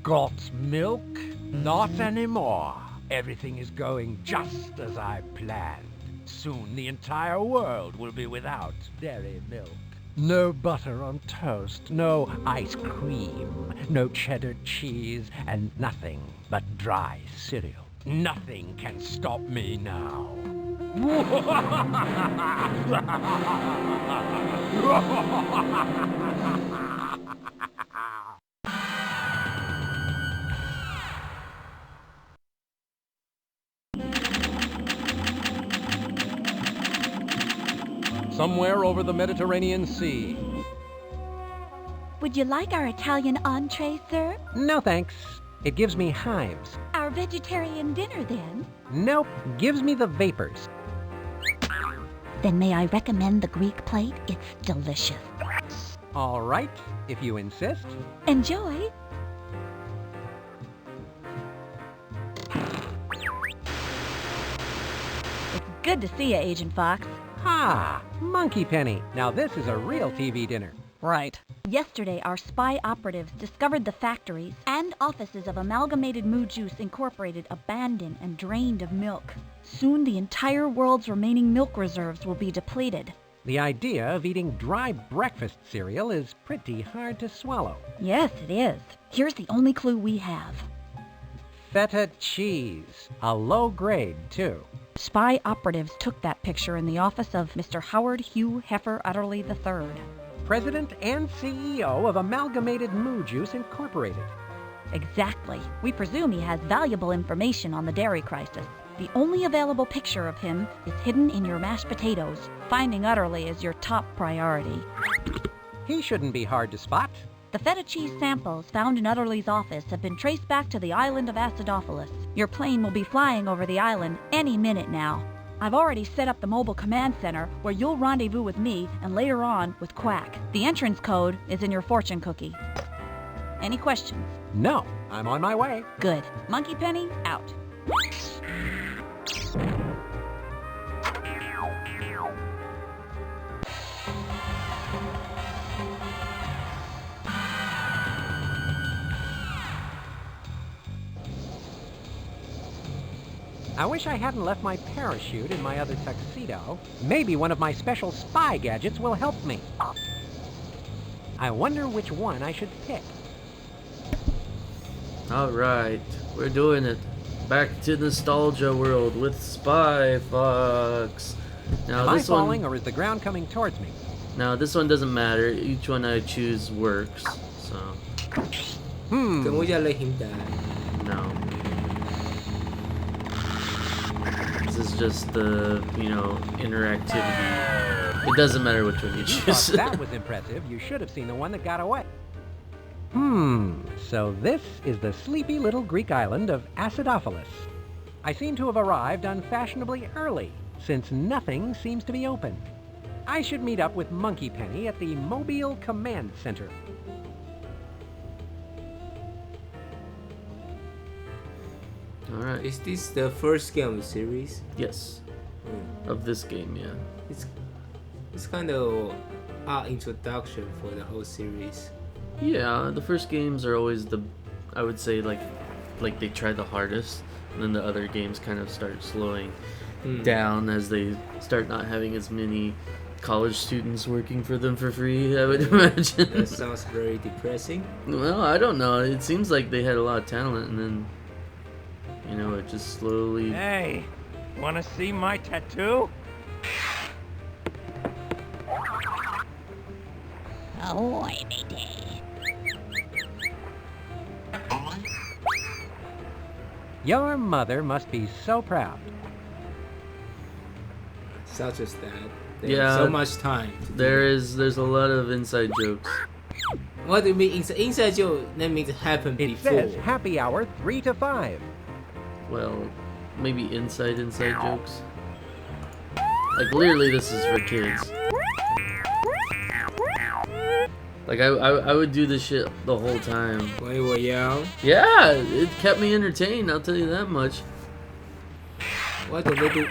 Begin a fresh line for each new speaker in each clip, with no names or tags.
Got milk? Not anymore. Everything is going just as I planned. Soon the entire world will be without dairy milk. No butter on toast, no ice cream, no cheddar cheese, and nothing but dry cereal. Nothing can stop me now.
Somewhere over the Mediterranean Sea.
Would you like our Italian entree, sir?
No thanks. It gives me hives.
Our vegetarian dinner, then?
Nope, gives me the vapors.
Then may I recommend the Greek plate? It's delicious.
All right, if you insist.
Enjoy. It's good to see you, Agent Fox.
Ha! Monkey Penny. Now this is a real TV dinner.
Right. Yesterday, our spy operatives discovered the factories and offices of Amalgamated Moo Juice Incorporated abandoned and drained of milk. Soon the entire world's remaining milk reserves will be depleted.
The idea of eating dry breakfast cereal is pretty hard to swallow.
Yes, it is. Here's the only clue we have.
Feta cheese. A low grade, too.
Spy operatives took that picture in the office of Mr. Howard Hugh Heifer Utterly III.
President and CEO of Amalgamated Moo Juice Incorporated.
Exactly. We presume he has valuable information on the dairy crisis. The only available picture of him is hidden in your mashed potatoes. Finding Utterly is your top priority.
He shouldn't be hard to spot.
The feta cheese samples found in Utterly's office have been traced back to the island of Acidophilus. Your plane will be flying over the island any minute now. I've already set up the mobile command center where you'll rendezvous with me and later on with Quack. The entrance code is in your fortune cookie. Any questions?
No, I'm on my way.
Good. Monkey Penny, out.
I wish I hadn't left my parachute in my other tuxedo. Maybe one of my special spy gadgets will help me. I wonder which one I should pick.
Alright, we're doing it. Back to nostalgia world with Spy Fox. Now
Am I
this
falling
one,
or is the ground coming towards me?
now this one doesn't matter. Each one I choose works. So
Can we just let him die?
no. This is just the, interactivity. It doesn't matter which one you
You
choose.
thought that was impressive. You should have seen the one that got away. So this is the sleepy little Greek island of Acidophilus. I seem to have arrived unfashionably early, since nothing seems to be open. I should meet up with Monkey Penny at the Mobile Command Center.
Alright.
Is this the first game of the series?
Yes. Of this game, yeah.
It's kind of our introduction for the whole series.
Yeah, the first games are always I would say like they try the hardest, and then the other games kind of start slowing down as they start not having as many college students working for them for free, I would imagine.
That sounds very depressing.
Well, I don't know. It seems like they had a lot of talent, and then, it just slowly...
Hey, wanna see my tattoo?
Ahoy, matey.
Your mother must be so proud.
Such as that. They
Yeah,
have so much time. To do
There's a lot of inside jokes.
it. What do you mean inside joke? That means it happened
It
before.
says happy hour 3 to 5.
Well, maybe inside jokes. Like, clearly this is for kids. Like I would do this shit the whole time.
When you were young.
Yeah, it kept me entertained. I'll tell you that much.
What did they do?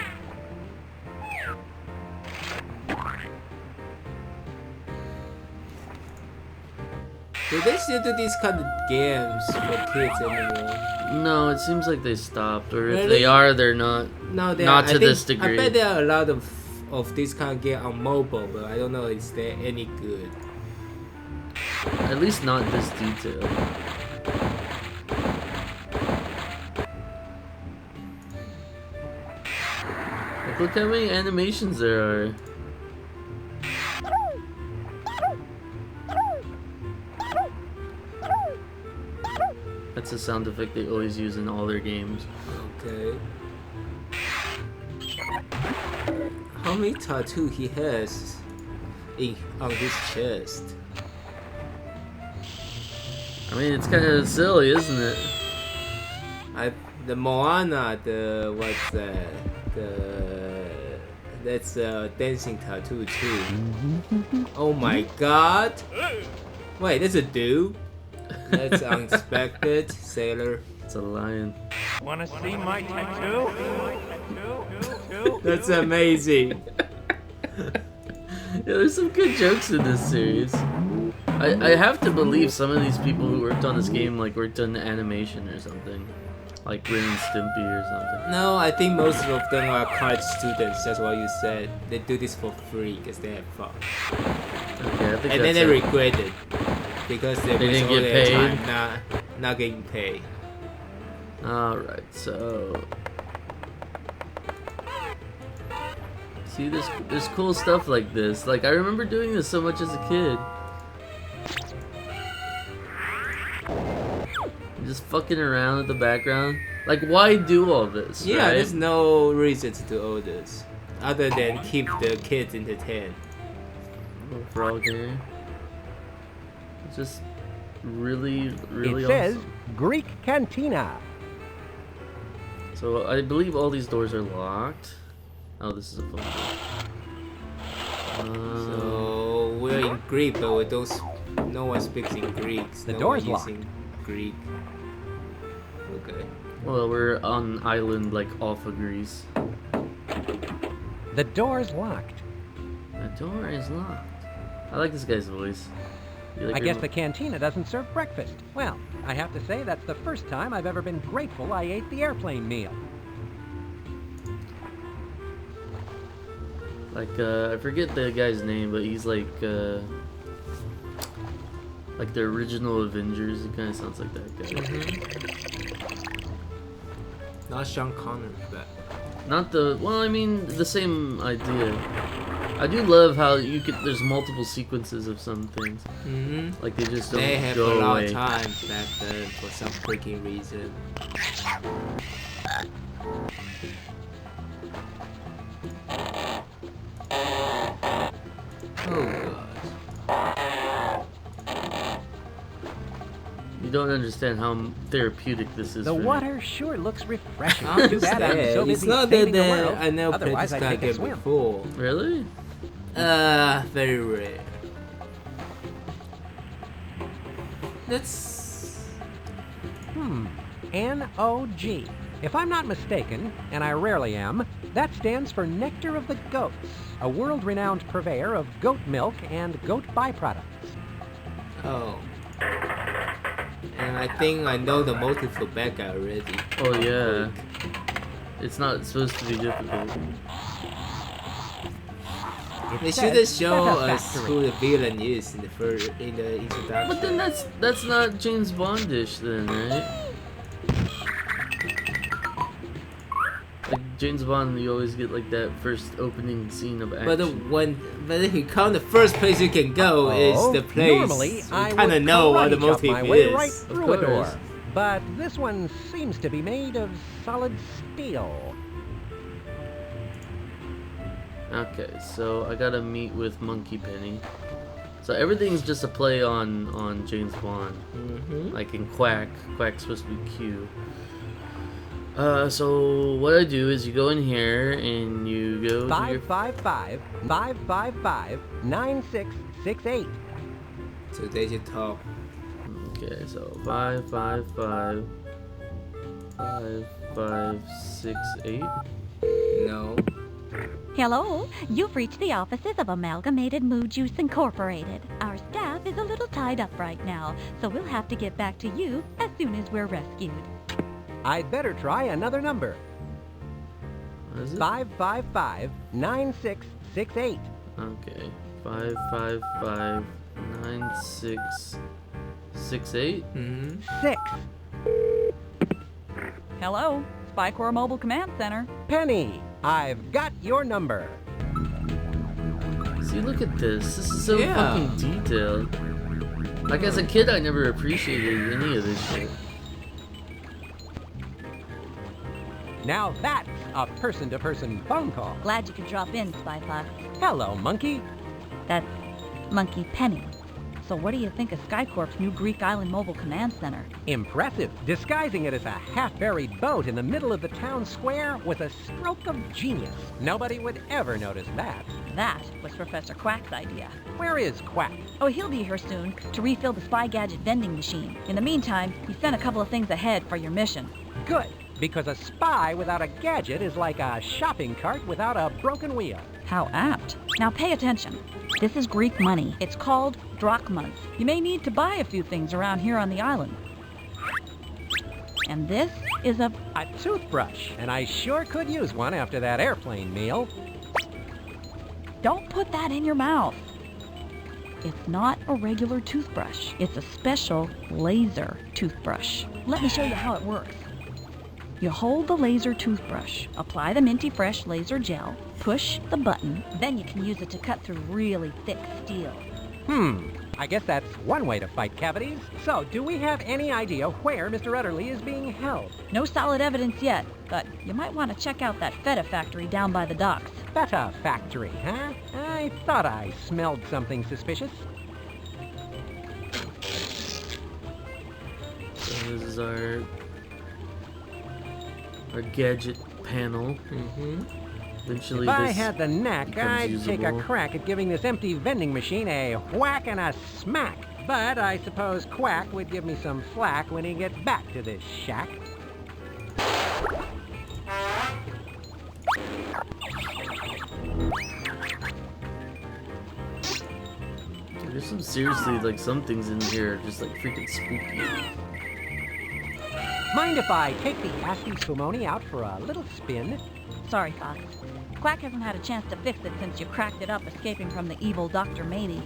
Do they still do these kind of games for kids anymore?
No, it seems like they stopped, or if
Really?
they are, they're not.
No, they
Not
are.
to this degree.
I bet there are a lot of this kind of game on mobile, but I don't know if they're any good.
At least not this detailed. Like, look how many animations there are. That's a sound effect they always use in all their games.
Okay. How many tattoos he has on his chest?
I mean, it's kind of silly, isn't it?
The Moana, that's a dancing tattoo too. Oh my god! Wait, that's a dude? That's unexpected, sailor.
It's a lion.
Wanna see my tattoo?
That's amazing.
Yeah, there's some good jokes in this series. I have to believe some of these people who worked on this game like worked on animation or something. Like Ren and Stimpy or something.
No, I think most of them are college students. That's what you said. They do this for free because they have fun.
Okay, I think
And then
that's
they
it.
regret it because they waste
didn't
all
get
their
paid?
time not getting paid.
Alright, so... See, there's cool stuff like this. Like, I remember doing this so much as a kid. Just fucking around in the background. Like, why do all this,
Yeah,
right?
there's no reason to do all this other than keep the kids entertained.
Little frog here. It's just really, really
It says
awesome.
Greek Cantina.
So, I believe all these doors are locked. Oh, this is a phone call.
So we're in Greek, but we don't. No one speaks in Greek.
The
no
door's
one
locked.
using Greek. Okay.
Well, we're on an island like off of Greece.
The door's locked.
The door is locked. I like this guy's voice. You like
I
your
guess
vo-
the cantina doesn't serve breakfast. Well, I have to say that's the first time I've ever been grateful I ate the airplane meal.
I forget the guy's name, but he's like the original Avengers. He kind of sounds like that guy.
Not Sean Connery, but
Not the well, I mean the same idea. I do love how there's multiple sequences of some things. Like they just don't
they have a
go
lot
away.
of time back then for some freaking reason. Oh god.
You don't understand how therapeutic this is.
The
for me.
water sure looks refreshing.
I
Too bad I'm so
understand. It's
busy
not that
saving the world.
I never played
Otherwise,
this
I'd
kind of
take a
game
swim.
before.
Really?
Very rare. That's
N-O-G. If I'm not mistaken, and I rarely am, that stands for Nectar of the Goats, a world-renowned purveyor of goat milk and goat byproducts.
oh. And I think I know the motive for that guy already.
Oh yeah. It's not supposed to be difficult.
It
They
says
should have shown
Feta
us
Factory.
who the villain is in the introduction.
But then that's not James Bondish then, right? Like James Bond, you always get like that first opening scene of action.
But if you count the first place you can go is the place.
Normally,
you
I
kind of
would
know what the
karate chop
motive
my way
is.
right through a door.
course.
But this one seems to be made of solid steel.
Okay, so I gotta meet with Monkey Penny. So everything's just a play on James Bond. Like in Quack. Quack's supposed to be Q. So what I do is you go in here and you go to your
555-555-9668.
So they should talk.
Okay, so 5, 5, 5, 5, 5, 6, 8.
No.
Hello, you've reached the offices of Amalgamated Mood Juice Incorporated. Our staff is a little tied up right now, so we'll have to get back to you as soon as we're rescued.
I'd better try another number.
What is it?
555-9668.
Okay. 5, 5, 5, 9, 6, 6, 8.
6.
Hello, Spy Corps Mobile Command Center.
Penny, I've got your number.
See, look at this. This is so
Yeah.
fucking detailed. Like, as a kid, I never appreciated any of this shit.
Now that's a person-to-person phone call.
Glad you could drop in, Spy Fox.
Hello, monkey.
That's Monkey Penny. So what do you think of SkyCorp's new Greek Island Mobile Command Center?
Impressive. Disguising it as a half-buried boat in the middle of the town square was a stroke of genius. Nobody would ever notice that.
That was Professor Quack's idea.
Where is Quack?
Oh, he'll be here soon to refill the Spy Gadget vending machine. In the meantime, he sent a couple of things ahead for your mission.
Good, because a spy without a gadget is like a shopping cart without a broken wheel.
How apt. Now pay attention. This is Greek money. It's called drachmas. You may need to buy a few things around here on the island. And this is a...
A toothbrush, and I sure could use one after that airplane meal.
Don't put that in your mouth. It's not a regular toothbrush. It's a special laser toothbrush. Let me show you how it works. You hold the laser toothbrush, apply the Minty Fresh laser gel, push the button, then you can use it to cut through really thick steel.
I guess that's one way to fight cavities. So, do we have any idea where Mr. Utterly is being held?
No solid evidence yet, but you might want to check out that feta factory down by the docks.
Feta factory, huh? I thought I smelled something suspicious.
So this is our gadget panel. Eventually,
If I
this
had the knack,
becomes
I'd take a
usable.
crack at giving this empty vending machine a whack and a smack. But I suppose Quack would give me some flack when he gets back to this shack.
Dude, there's some seriously, like, some things in here are just like freaking spooky.
Mind if I take the Asti Spumoni out for a little spin?
Sorry, Fox. Quack hasn't had a chance to fix it since you cracked it up escaping from the evil Dr. Matey.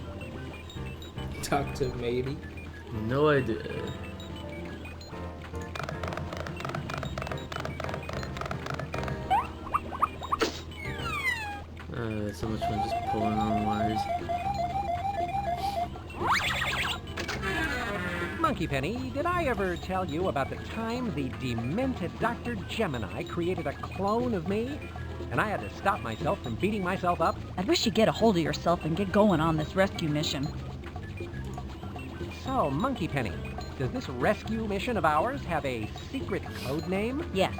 Dr. Matey.
No idea. So much fun just pulling on wires.
Monkey Penny, did I ever tell you about the time the demented Dr. Gemini created a clone of me? And I had to stop myself from beating myself up?
I'd wish you'd get a hold of yourself and get going on this rescue mission.
So, Monkey Penny, does this rescue mission of ours have a secret code name?
Yes.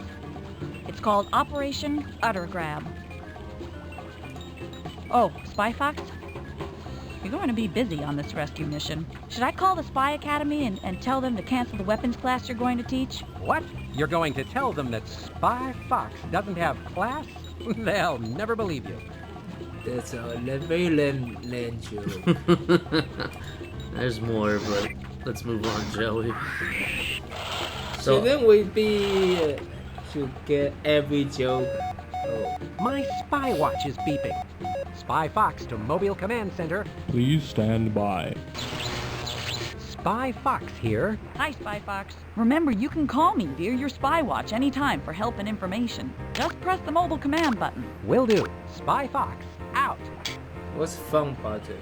It's called Operation Uttergrab. Oh, Spy Fox? You're going to be busy on this rescue mission. Should I call the Spy Academy and tell them to cancel the weapons class you're going to teach?
What? You're going to tell them that Spy Fox doesn't have class? They'll never believe you.
That's a very lame joke.
There's more, but let's move on, shall we?
So then we be to get every joke. Oh.
My spy watch is beeping. Spy Fox to Mobile Command Center.
Please stand by.
Spy Fox here.
Hi, Spy Fox. Remember, you can call me via your Spy Watch anytime for help and information. Just press the mobile command button.
Will do. Spy Fox, out.
What's fun button?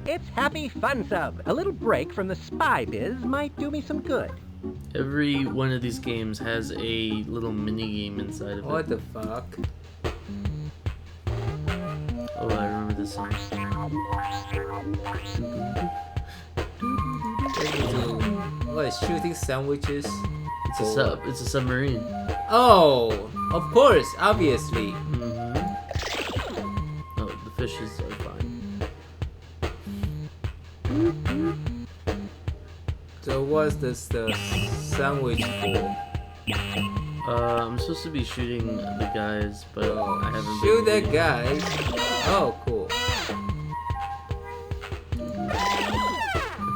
It's Happy Fun Sub. A little break from the spy biz might do me some good.
Every one of these games has a little mini game inside of
What
it.
the fuck?
Oh, I remember this song.
What, shooting sandwiches?
It's a submarine.
Oh, of course, obviously.
Oh, the fishes are fine.
So what's this the sandwich for?
I'm supposed to be shooting the guys, but I haven't
Shoot
been
that guy. Oh, cool.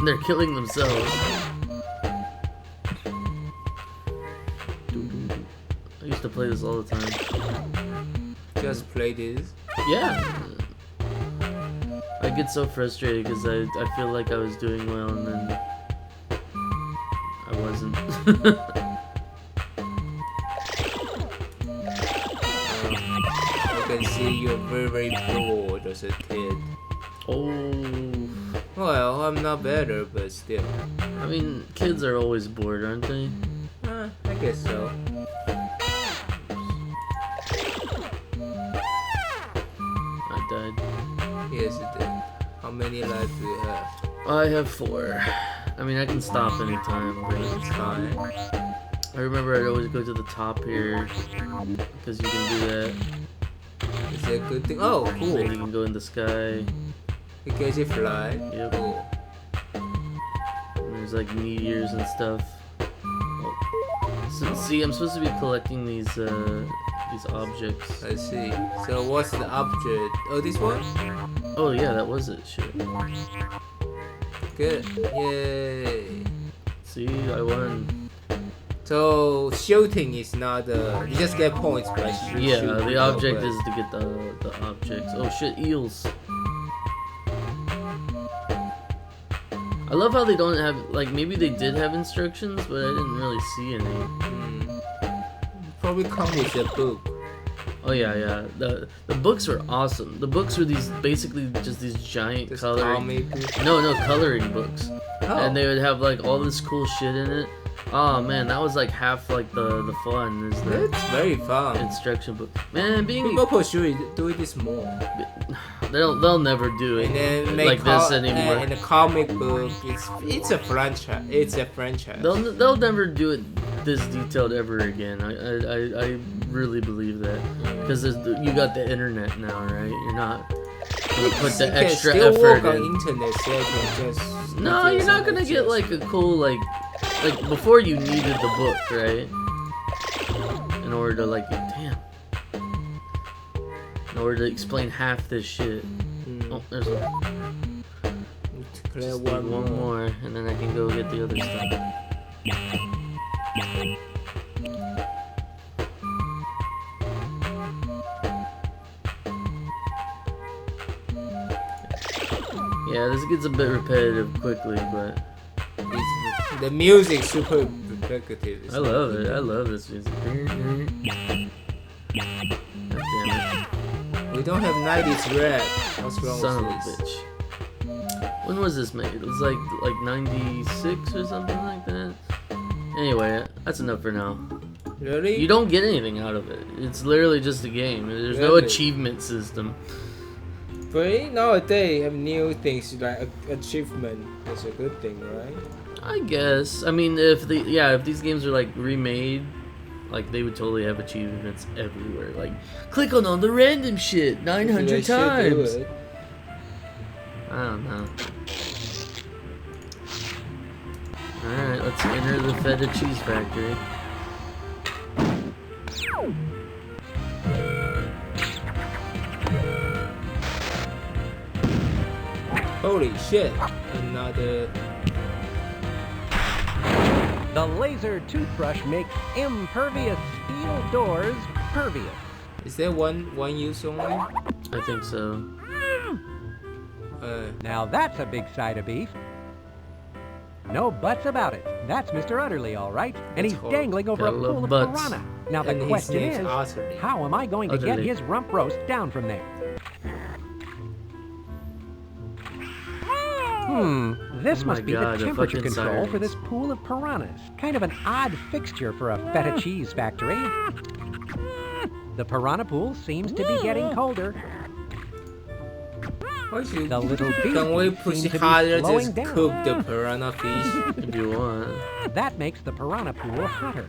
They're killing themselves. I used to play this all the time.
Just play this.
Yeah. I get so frustrated because I feel like I was doing well and then I wasn't.
I can see you're very bored as a kid.
Oh.
Well, I'm not better, but still.
I mean, kids are always bored, aren't they?
I guess so.
I died.
Yes, it did. How many lives do you have?
I have 4. I mean, I can stop anytime, but
It's fine.
I remember I'd always go to the top here because you can do that.
Is that a good thing? Oh,
Then
cool.
you can go in the sky.
Because you fly.
Yep.
Cool.
And there's like meteors and stuff. Oh. So, see, I'm supposed to be collecting these objects.
I see. So what's the object? Oh, this one?
Oh yeah, that was it. Shit.
Good. Yay.
See, I won.
So shooting is not you just get points by shooting.
Yeah, the object is to get the objects. Oh shit, eels. I love how they don't have, like, maybe they did have instructions, but I didn't really see any.
Probably come with a book.
Oh yeah. The books were awesome. The books were basically just these giant
Just
coloring.
comic book.
No, coloring books.
Oh.
And they would have like all this cool shit in it. Oh man, that was like half like the fun is the
It's very fun.
instruction book. Man, being
People should do this more.
they'll never do it
And then make
like this anymore.
And the comic book, it's a franchise. It's a franchise.
They'll never do it this detailed ever again. I really believe that because you got the internet now, right? You're not gonna put the extra
still
effort
work on
in.
internet, so you can just.
No, you're not gonna get like a cool like before you needed the book, right? In order to like in order to explain half this shit. Oh, there's one.
Clear
Just need one more, and then I can go get the other stuff. Yeah, this gets a bit repetitive quickly, but
The music super repetitive.
I love it. I love this music. God damn it.
We don't have 90s rap. What's wrong
Son of a
with this?
bitch. When was this made? It was like 96 or something like that. Anyway, that's enough for now.
Really?
You don't get anything out of it. It's literally just a game. There's no
Really?
achievement system.
But nowadays have new things like achievement. That's a good thing, right?
I guess. I mean, if these games are like remade, like they would totally have achievements everywhere. Like, click on all the random shit 900
They should do
times.
it.
I don't know. Alright, let's enter the feta cheese factory.
Holy shit! Another.
The laser toothbrush makes impervious steel doors pervious.
Is there one use only?
I think so.
Now that's a big side of beef. No buts about it. That's Mr. Utterly, all right. And he's
horrible.
dangling over a
Gotta love
pool of
butts.
piranha. Now the
And his
question
name's
is,
Utterly.
how am I going to get
Utterly.
his rump roast down from there? This
Oh
must
my
be
God,
the
the
temperature
fucking
control for
sirens.
this pool of piranhas. Kind of an odd fixture for a feta cheese factory. The piranha pool seems to be getting colder.
Why should
The little beef
Can we push
seem to be
harder?
slowing
Just
down.
cook the piranha fish.
If you want.
That makes the piranha pool hotter.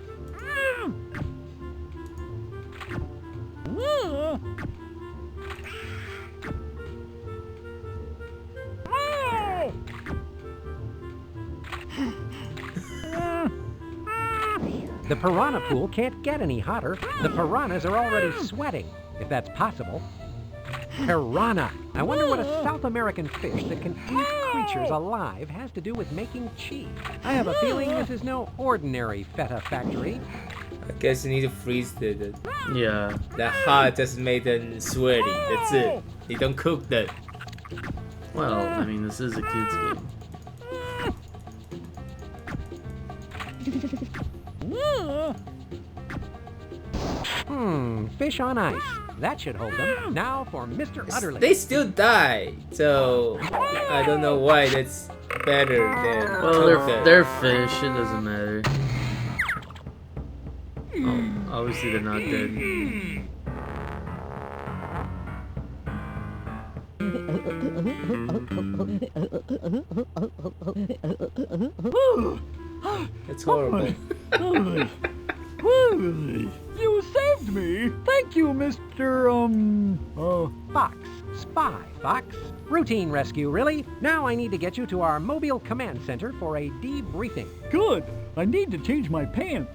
The piranha pool can't get any hotter. The piranhas are already sweating, if that's possible. Piranha. I wonder what a South American fish that can eat creatures alive has to do with making cheese. I have a feeling this is no ordinary feta factory.
I guess you need to freeze the
Yeah.
hot just made them sweaty. That's it. You don't cook that.
Well, I mean, this is a kid's game.
Fish on ice. That should hold them. Now for Mr. Utterly.
They still die, so I don't know why that's better than
Well,
cook
they're fish. It doesn't matter. Oh, obviously they're not dead.
It's horrible.
You saved me! Thank you, Mr.
Fox. Spy, Fox. Routine rescue, really. Now I need to get you to our mobile command center for a debriefing.
Good. I need to change my pants.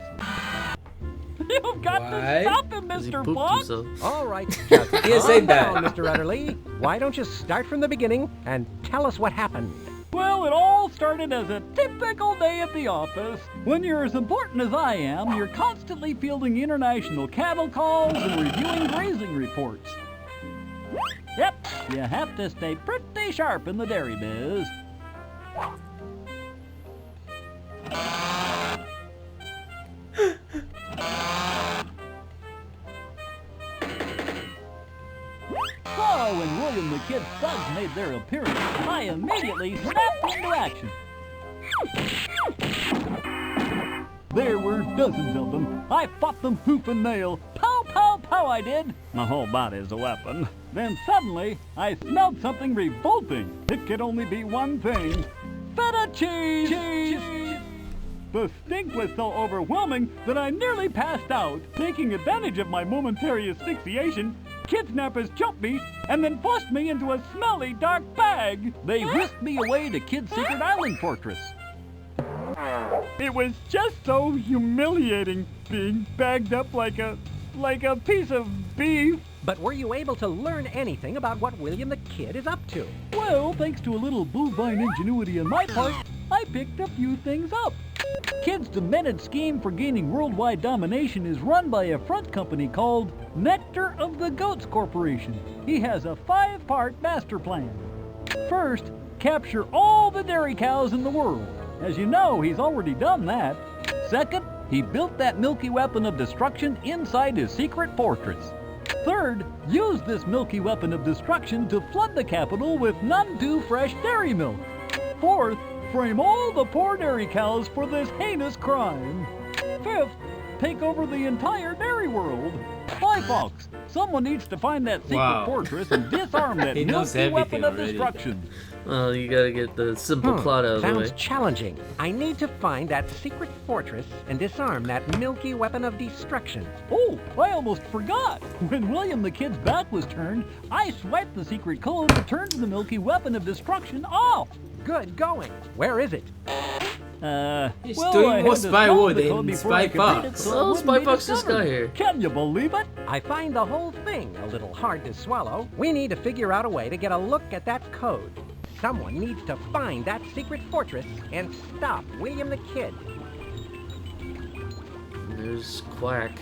You've got
Why?
to stop him,
'Cause he
Mr.
pooped
Fox.
himself.
All right, just
You say
calm
that.
down, Mr. Utterly. Why don't you start from the beginning and tell us what happened?
Well, it all started as a typical day at the office. When you're as important as I am, you're constantly fielding international cattle calls and reviewing grazing reports. Yep, you have to stay pretty sharp in the dairy biz. So, when William the Kid Thugs made their appearance, I immediately snapped into action. There were dozens of them. I fought them hoof and nail. Pow, pow, pow, I did. My whole body's a weapon. Then suddenly, I smelled something revolting. It could only be one thing. Feta cheese! The stink was so overwhelming that I nearly passed out. Taking advantage of my momentary asphyxiation, kidnappers jumped me and then forced me into a smelly, dark bag. They whisked me away to Kid's Secret Island Fortress. It was just so humiliating being bagged up like a piece of beef.
But were you able to learn anything about what William the Kid is up to?
Well, thanks to a little bovine ingenuity on my part, I picked a few things up. Kid's demented scheme for gaining worldwide domination is run by a front company called Nectar of the Goats Corporation. He has a 5-part master plan. First, capture all the dairy cows in the world. As you know, he's already done that. Second, he built that milky weapon of destruction inside his secret fortress. Third, use this milky weapon of destruction to flood the capital with none too fresh dairy milk. Fourth, frame all the poor dairy cows for this heinous crime. Fifth, take over the entire dairy world. Why, Fox? Someone needs to find that secret
Wow.
fortress and disarm that
He knows
milky weapon
everything
of
already.
destruction.
Well, you gotta get the simple plot out of the
Sounds
way.
challenging. I need to find that secret fortress and disarm that milky weapon of destruction.
Oh, I almost forgot. When William the Kid's back was turned, I swiped the secret code that turned the milky weapon of destruction off.
Good going. Where is it?
He's
well,
doing
I
more
had to
spy
spell
wood
the code
in
before I
Spy
could read it,
Fox.
so it
Oh,
wouldn't
Spy
be
Fox just got
discovered.
here.
Can you believe it?
I find the whole thing a little hard to swallow. We need to figure out a way to get a look at that code. Someone needs to find that secret fortress and stop William the Kid.
There's Quack.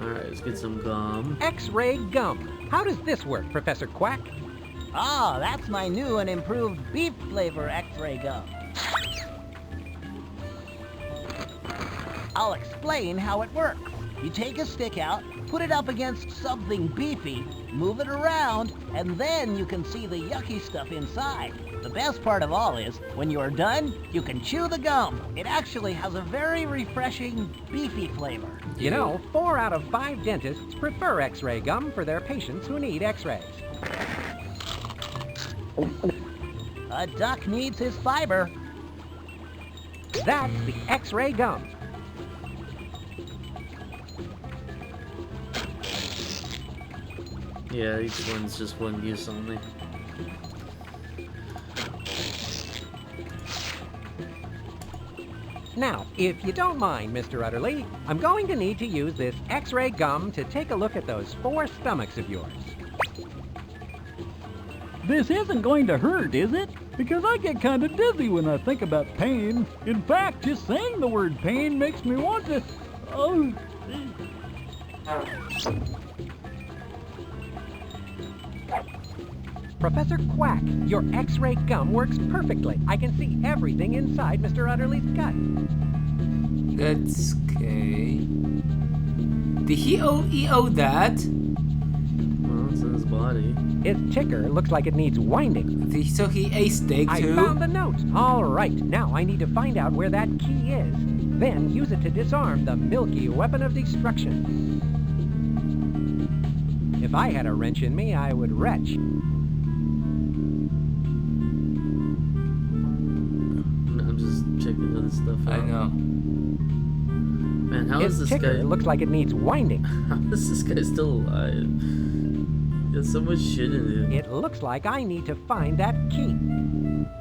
Alright, let's get some gum.
X-ray gum. How does this work, Professor Quack?
Ah, that's my new and improved beef flavor X-ray gum. I'll explain how it works. You take a stick out, put it up against something beefy, move it around, and then you can see the yucky stuff inside. The best part of all is, when you're done, you can chew the gum. It actually has a very refreshing, beefy flavor.
You know, 4 out of 5 dentists prefer X-ray gum for their patients who need X-rays.
A duck needs his fiber.
That's the X-ray gum.
Yeah, each one's just one use only.
Now, if you don't mind, Mr. Utterly, I'm going to need to use this X-ray gum to take a look at those 4 stomachs of yours.
This isn't going to hurt, is it? Because I get kind of dizzy when I think about pain. In fact, just saying the word pain makes me want to... Oh...
Professor Quack, your X-ray gum works perfectly. I can see everything inside Mr. Utterly's gut.
That's okay. Did he owe that?
Well, it's in his body.
His ticker looks like it needs winding.
So he ate steak
I
too?
found the note. All right, now I need to find out where that key is. Then use it to disarm the milky weapon of destruction. If I had a wrench in me, I would retch.
I'm just checking other stuff out.
I know.
Man, how is
His
this
ticker
guy...
looks like it needs winding.
How is this guy still alive? There's so much shit in it.
It looks like I need to find that key.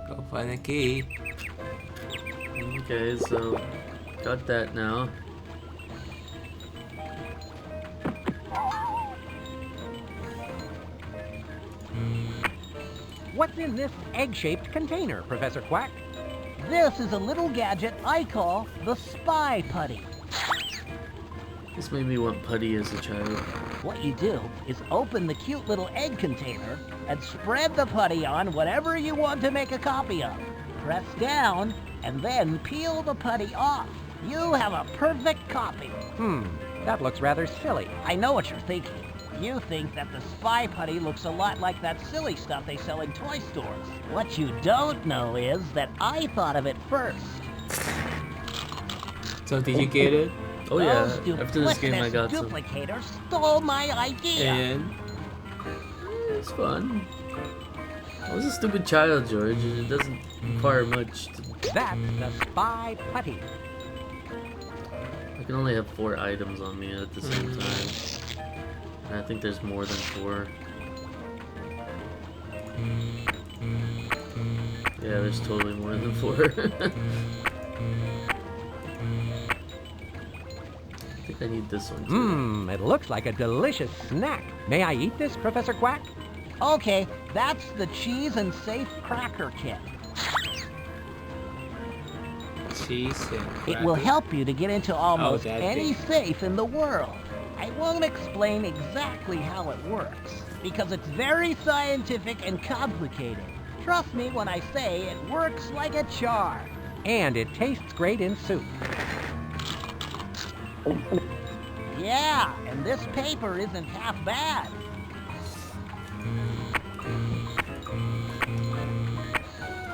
Go find a key.
Okay, so... Got that now.
What's in this egg-shaped container, Professor Quack?
This is a little gadget I call the Spy Putty.
This made me want putty as a child.
What you do is open the cute little egg container and spread the putty on whatever you want to make a copy of. Press down and then peel the putty off. You have a perfect copy.
That looks rather silly.
I know what you're thinking. You think that the Spy Putty looks a lot like that silly stuff they sell in toy stores. What you don't know is that I thought of it first.
So did you get it?
Oh yeah,
Those
after this game I got some.
duplicators stole my idea.
And
It's fun. I was a stupid child, George. It doesn't require much.
That's the Spy Putty.
I can only have 4 items on me at the same time. And I think there's more than 4. Yeah, there's totally more than 4. I think I need this one too.
It looks like a delicious snack. May I eat this, Professor Quack?
Okay, that's the Cheese and Safe Cracker Kit.
cheese and
It will
crackers.
help you to get into almost
that
any
thing.
safe in the world. I won't explain exactly how it works, because it's very scientific and complicated. Trust me when I say it works like a charm.
And it tastes great in soup.
Yeah, and this paper isn't half bad.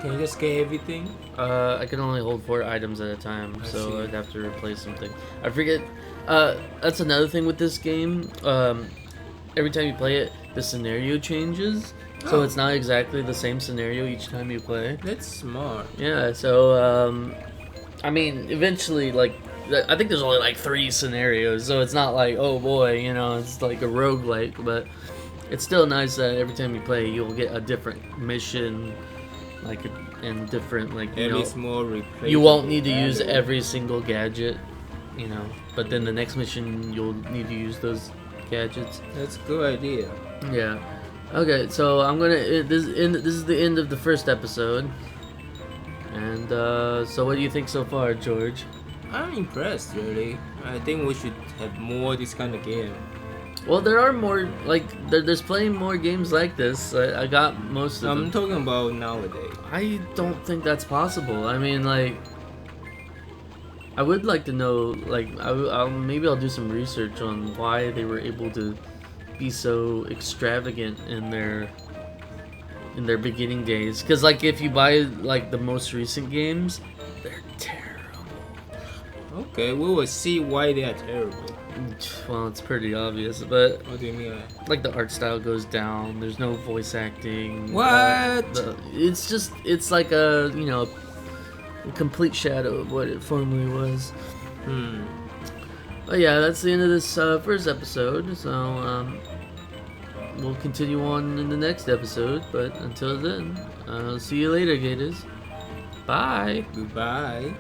Can you just get everything?
I can only hold 4 items at a time,
I
so
see.
I'd have to replace something. I forget. That's another thing with this game. Every time you play it, the scenario changes, so
Oh.
it's not exactly the same scenario each time you play.
That's smart.
Yeah, so I mean, eventually, like, I think there's only like 3 scenarios, so it's not like, oh boy, you know, it's like a roguelike, but it's still nice that every time you play, you'll get a different mission, like, and different, like, you
Every
know,
small replacement.
you won't need to use every single gadget, you know, but then the next mission, you'll need to use those gadgets.
That's a good idea.
Yeah. Okay, so I'm gonna. This is the end of the first episode. And so, what do you think so far, George?
I'm impressed, really. I think we should have more this kind of game.
Well, there are more. Like, there's plenty more games like this. I got most of
I'm
them.
talking about nowadays.
I don't think that's possible. I mean, like, I would like to know. Like, maybe I'll do some research on why they were able to be so extravagant in their beginning days. Because, like, if you buy like the most recent games, they're terrible.
Okay, we will see why they are terrible.
Well, it's pretty obvious, but
What do you mean?
like the art style goes down. There's no voice acting.
What?
It's like a, you know, a complete shadow of what it formerly was. But yeah, that's the end of this first episode. So we'll continue on in the next episode. But until then, see you later, Gators. Bye.
Goodbye.